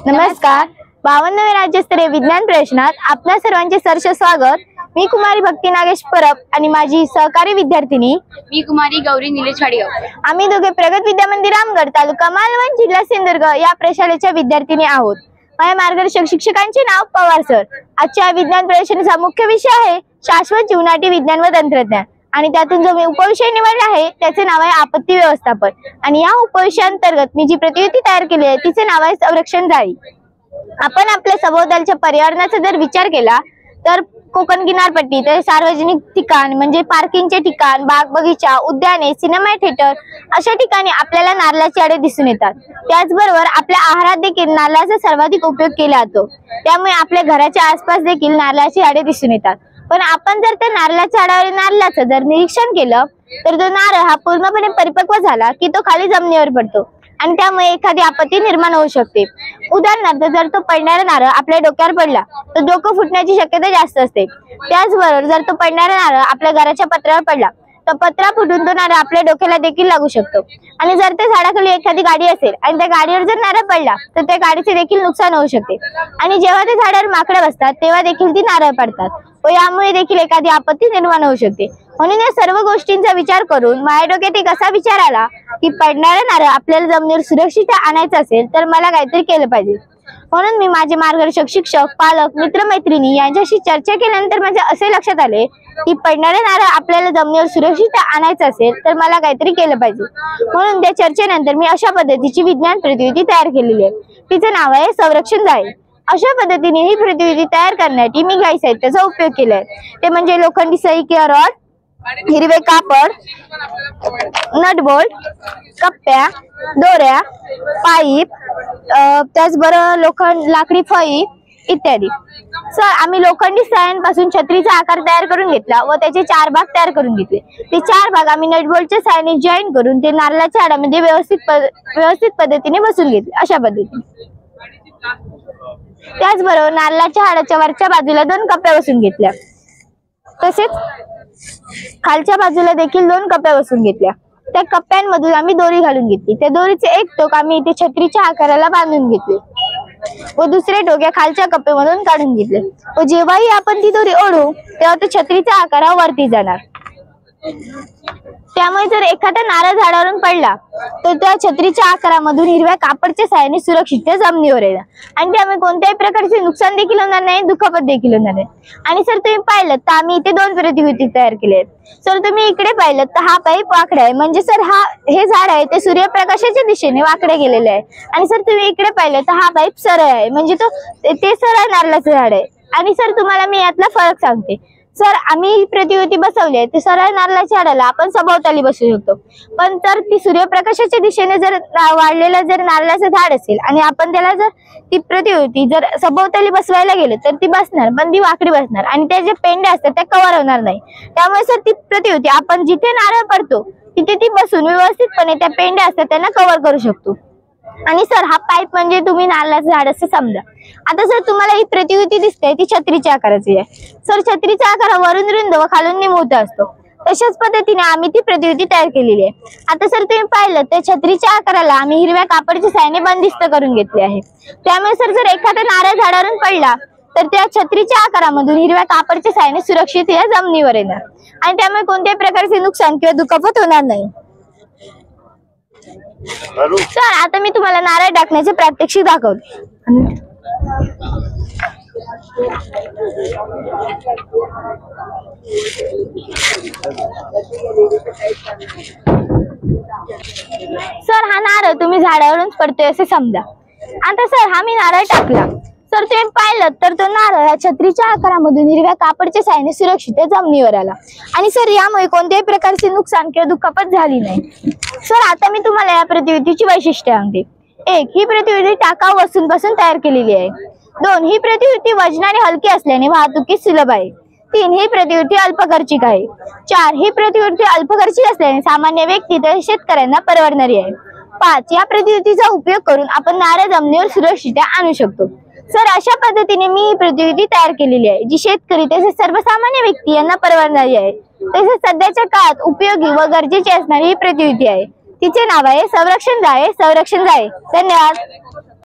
नमस्कार. 52वे राज्यस्तरीय विज्ञान प्रदर्शनात आपल्या सर्वांचे सहर्ष स्वागत. मी कुमारी भक्ती नागेश परब आणि माझी सहकारी विद्यार्थिनी मी कुमारी गौरी निलेश वाडीगाव. आम्ही दोघे प्रगत विद्या मंदिर रामगड तालुका मालवण जिल्हा सिंधुदुर्ग या प्रशालेच्या विद्यार्थिनी आहोत. माझ्या मार्गदर्शक शिक्षकांचे नाव पवार सर. आजच्या विज्ञान प्रदर्शनाचा मुख्य विषय आहे शाश्वत जीवनाटी विज्ञान व तंत्रज्ञान आणि त्यातून जो मी उपविषय निवडला आहे त्याचे नाव आहे आपत्ती व्यवस्थापन. आणि या उपविषयाअंतर्गत मी जी प्रतिकृती तयार केली आहे तिचे नाव आहे संरक्षण जाळी. आपण आपल्या सभोवतालच्या पर्यावरणाचा जर विचार केला तर कोकण किनारपट्टी तर सार्वजनिक ठिकाण म्हणजे पार्किंगचे ठिकाण, बाग बगीचा, उद्याने, सिनेमा थिएटर अशा ठिकाणी आपल्याला नारळाची झाडे दिसून येतात. त्याचबरोबर आपल्या आहारात देखील नारळाचा सर्वाधिक उपयोग केला जातो. त्यामुळे आपल्या घराच्या आसपास देखील नारळाची झाडे दिसून येतात. पण आपण जर त्या नारळाच्या झाडावरील नारळाचं जर निरीक्षण केलं तर तो नारळ हा पूर्णपणे परिपक्व झाला की तो खाली जमिनीवर पडतो आणि त्यामुळे एखादी आपत्ती निर्माण होऊ शकते. उदाहरणार्थ जर तो पडणारा नारळ आपल्या डोक्यावर पडला तर डोकं फुटण्याची शक्यता जास्त असते. त्याचबरोबर जर तो पडणारा नारळ आपल्या घराच्या पत्र्यावर पडला तर पत्रा फुटून तो नारळ आपल्या डोक्याला देखील लागू शकतो. आणि जर त्या झाडाखाली एखादी गाडी असेल आणि त्या गाडीवर जर नारळ पडला तर त्या गाडीचे देखील नुकसान होऊ शकते. आणि जेव्हा त्या झाडावर माकडे बसतात तेव्हा देखील ती नारळ पडतात व यामुळे देखील एखादी आपत्ती निर्माण होऊ शकते. म्हणून या सर्व गोष्टींचा विचार करून माझ्या डोक्यात एक असा विचार आला की पडणारा नारळ आपल्याला जमिनीवर सुरक्षित आणायचं असेल तर मला काहीतरी केलं पाहिजे. म्हणून मी माझे मार्गदर्शक शिक्षक, पालक, मित्रमैत्रिणी यांच्याशी चर्चा केल्यानंतर माझे असे लक्षात आले की पडणारा नारळ आपल्याला जमिनीवर सुरक्षित आणायचं असेल तर मला काहीतरी केलं पाहिजे. म्हणून त्या चर्चेनंतर मी अशा पद्धतीची विज्ञान प्रतिकृती तयार केलेली आहे. तिचं नाव आहे संरक्षण जाळी. अशा पद्धतीने ही प्रतिकृती तयार करण्यासाठी मी काही साहित्याचा उपयोग केलाय. ते म्हणजे लोखंडी सळी किंवा रॉड, हिरवे कापड, नटबोल्ट, कप्प्या, दोऱ्या, पाईप, त्याचबरोबर लोखंड, लाकडी फळी इत्यादी. सर आम्ही लोखंडी सळ्यांपासून छत्रीचा आकार तयार करून घेतला व त्याचे 4 भाग तयार करून घेतले. ते 4 भाग आम्ही नटबोल्टच्या सहाय्याने जॉईन करून ते नारळाच्या झाडामध्ये व्यवस्थित पद्धतीने बसवून घेतले. अशा पद्धतीने त्याचबरोबर नारळाच्या झाडाच्या वरच्या बाजूला 2 कप्प्या बसवून घेतल्या. तसेच खालच्या बाजूला देखील 2 कप्प्या बसवून घेतल्या. त्या कप्प्यांमधून आम्ही दोरी घालून घेतली. त्या दोरीचे एक टोक आम्ही इथे छत्रीच्या आकाराला बांधून घेतले व दुसरे टोक या खालच्या कप्प्यामधून काढून घेतले. व जेव्हाही आपण ती दोरी ओढू तेव्हा तो छत्रीच्या आकारावरती जाणार. त्यामुळे जर एखादा नारळ झाडावरून पडला तर त्या छत्रीच्या आकारामधून हिरव्या कापडच्या सहाय्याने सुरक्षित जमिनीवर येणार आणि त्यामुळे कोणत्याही प्रकारचे नुकसान देखील होणार नाही, दुखापत देखील होणार नाही. आणि सर तुम्ही पाहिलं तर आम्ही इथे 2 प्रतिकृती तयार केल्या आहेत. सर तुम्ही इकडे पाहिलं तर हा पाईप वाकडा आहे म्हणजे सर हे झाड आहे ते सूर्यप्रकाशाच्या दिशेने वाकडे गेलेले आहे. आणि सर तुम्ही इकडे पाहिलं तर हा पाईप सरळ आहे म्हणजे ते सरळ नारळाचं झाड आहे. आणि सर तुम्हाला मी यातला फरक सांगते. सर आम्ही प्रतिकृती बसवली आहे ते सरळ नारळाच्या झाडाला आपण सभोवताली बसवू शकतो. पण तर ती सूर्यप्रकाशाच्या दिशेने जर वाढलेलं जर नारळाचं झाड असेल आणि आपण त्याला जर ती प्रतिकृती जर सभोवताली बसवायला गेलो तर ती बसणार पण ती वाकडी बसणार आणि त्या ज्या पेंड्या असतात त्या कव्हर होणार नाही. त्यामुळे सर ती प्रतिकृती आपण जिथे नारळ पडतो तिथे ती बसून व्यवस्थितपणे त्या पेंड्या असतात त्यांना कव्हर करू शकतो. आणि सर हा पाईप म्हणजे तुम्ही नारळाचं झाड असं समजा. आता सर तुम्हाला ही प्रतिकृती दिसते ती छत्रीच्या आकाराची आहे. सर छत्रीचा आकार वरून रुंद व खालून निमुळता असतो. तशाच पद्धतीने आम्ही ती प्रतिकृती तयार केलेली आहे. आता सर तुम्ही पाहिलं त्या छत्रीच्या आकाराला आम्ही हिरव्या कापडच्या सहाय्याने बंदिस्त करून घेतले आहे. त्यामुळे सर जर एखादा नारळ झाडावरून पडला तर त्या छत्रीच्या आकारामधून हिरव्या कापडच्या सहाय्याने सुरक्षित या जमिनीवर येणार आणि त्यामुळे कोणत्याही प्रकारचे नुकसान किंवा दुखापत होणार नाही. सर आता मी तुम्हाला नारळ टाकण्याचे प्रात्यक्षिक दाखवते. सर हा नारळ तुम्ही झाडावरून पडतोय असे समजा. आता सर हा मी नारळ टाकला. सर तुम्ही पाहिलं तर तो नारळ या छत्रीच्या आकारामधून हिरव्या कापडच्या सहाय्याने सुरक्षित जमिनीवर आला आणि सर यामुळे कोणत्याही प्रकारचे नुकसान किंवा दुखापत झाली नाही. सर आता मी तुम्हाला या प्रतिकृतीची वैशिष्ट्ये सांगते. 1. ही प्रतिकृती टाकाऊ वस्तूंपासून तयार केलेली आहे. 2. ही प्रतिकृती वजनाने हलकी असल्याने वाहतुकीस सुलभ आहे. 3. ही प्रतिकृती अल्पखर्चिक आहे. 4. ही प्रतिकृती अल्पखर्चिक असल्याने सामान्य व्यक्ती तर शेतकऱ्यांना परवडणारी आहे. 5. या प्रतिकृतीचा उपयोग करून आपण नारळ जमिनीवर सुरक्षित आणू शकतो. सर अशा पद्धतीने मी ही प्रतिकृती तयार केलेली आहे जी शेतकरी तसेच सर्वसामान्य व्यक्ती यांना परवडणारी आहे. तसेच सध्याच्या काळात उपयोगी व गरजेची असणारी ही प्रतिकृती आहे. तिचे नाव आहे संरक्षण जाळे. धन्यवाद.